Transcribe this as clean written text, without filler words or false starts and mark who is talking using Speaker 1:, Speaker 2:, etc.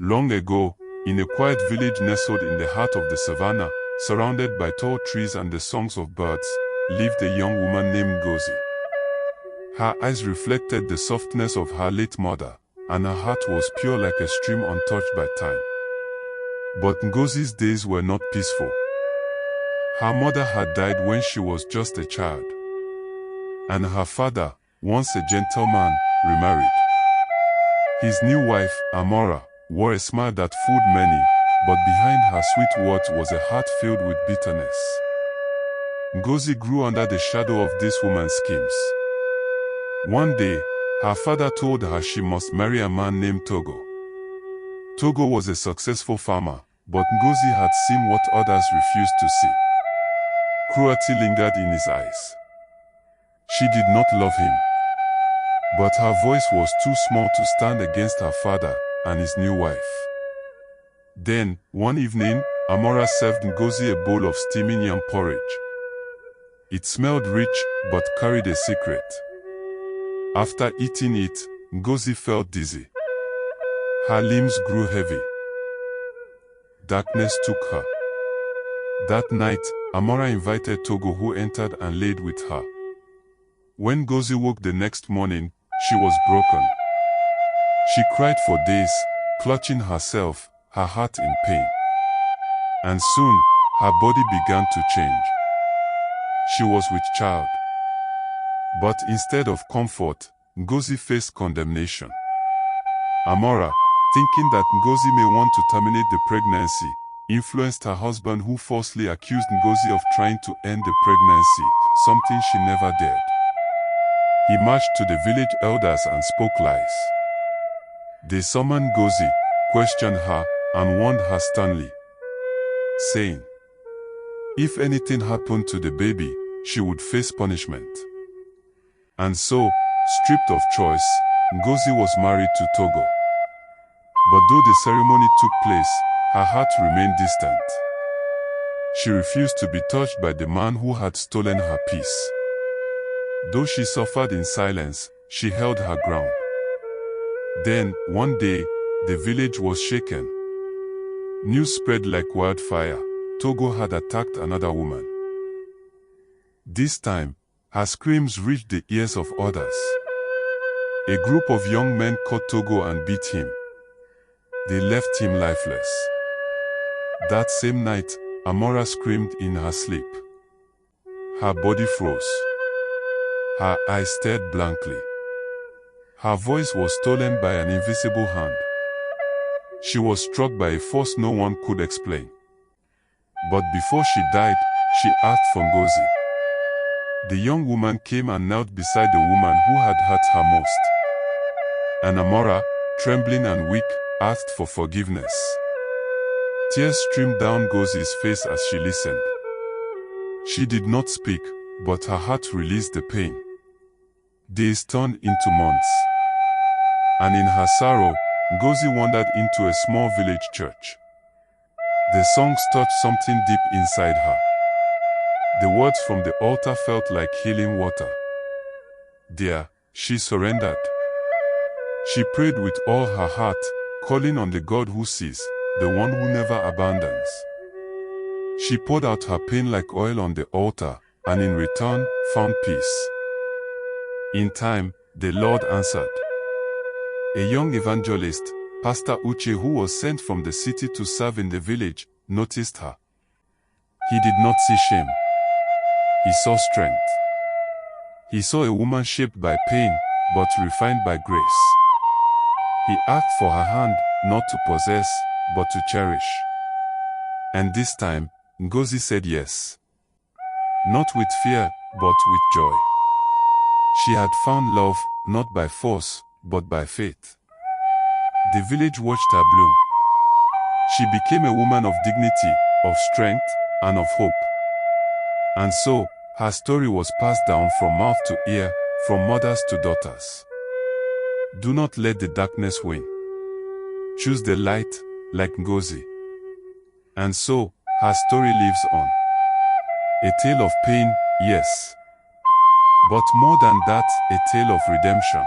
Speaker 1: Long ago, in a quiet village nestled in the heart of the savannah, surrounded by tall trees and the songs of birds, lived a young woman named Ngozi. Her eyes reflected the softness of her late mother, and her heart was pure like a stream untouched by time. But Ngozi's days were not peaceful. Her mother had died when she was just a child, and her father, once a gentleman, remarried. His new wife, Amora, wore a smile that fooled many, but behind her sweet words was a heart filled with bitterness. Ngozi grew under the shadow of this woman's schemes. One day, her father told her she must marry a man named Togo. Togo was a successful farmer, but Ngozi had seen what others refused to see. Cruelty lingered in his eyes. She did not love him, but her voice was too small to stand against her father and his new wife. Then, one evening, Amora served Ngozi a bowl of steaming yam porridge. It smelled rich, but carried a secret. After eating it, Ngozi felt dizzy. Her limbs grew heavy. Darkness took her. That night, Amora invited Togo, who entered and laid with her. When Ngozi woke the next morning, she was broken. She cried for days, clutching herself, her heart in pain. And soon, her body began to change. She was with child. But instead of comfort, Ngozi faced condemnation. Amora, thinking that Ngozi may want to terminate the pregnancy, influenced her husband, who falsely accused Ngozi of trying to end the pregnancy, something she never dared. He marched to the village elders and spoke lies. They summoned Ngozi, questioned her, and warned her sternly, saying, if anything happened to the baby, she would face punishment. And so, stripped of choice, Ngozi was married to Togo. But though the ceremony took place, her heart remained distant. She refused to be touched by the man who had stolen her peace. Though she suffered in silence, she held her ground. Then, one day, the village was shaken. News spread like wildfire. Togo had attacked another woman. This time, her screams reached the ears of others. A group of young men caught Togo and beat him. They left him lifeless. That same night, Amora screamed in her sleep. Her body froze. Her eyes stared blankly. Her voice was stolen by an invisible hand. She was struck by a force no one could explain. But before she died, she asked for Ngozi. The young woman came and knelt beside the woman who had hurt her most. And Amora, trembling and weak, asked for forgiveness. Tears streamed down Ngozi's face as she listened. She did not speak, but her heart released the pain. Days turned into months. And in her sorrow, Ngozi wandered into a small village church. The songs touched something deep inside her. The words from the altar felt like healing water. There, she surrendered. She prayed with all her heart, calling on the God who sees, the one who never abandons. She poured out her pain like oil on the altar, and in return, found peace. In time, the Lord answered. A young evangelist, Pastor Uche, who was sent from the city to serve in the village, noticed her. He did not see shame. He saw strength. He saw a woman shaped by pain, but refined by grace. He asked for her hand, not to possess, but to cherish. And this time, Ngozi said yes. Not with fear, but with joy. She had found love, not by force, but by faith. The village watched her bloom. She became a woman of dignity, of strength, and of hope. And so, her story was passed down from mouth to ear, from mothers to daughters. Do not let the darkness win. Choose the light, like Ngozi. And so, her story lives on. A tale of pain, yes. But more than that, a tale of redemption.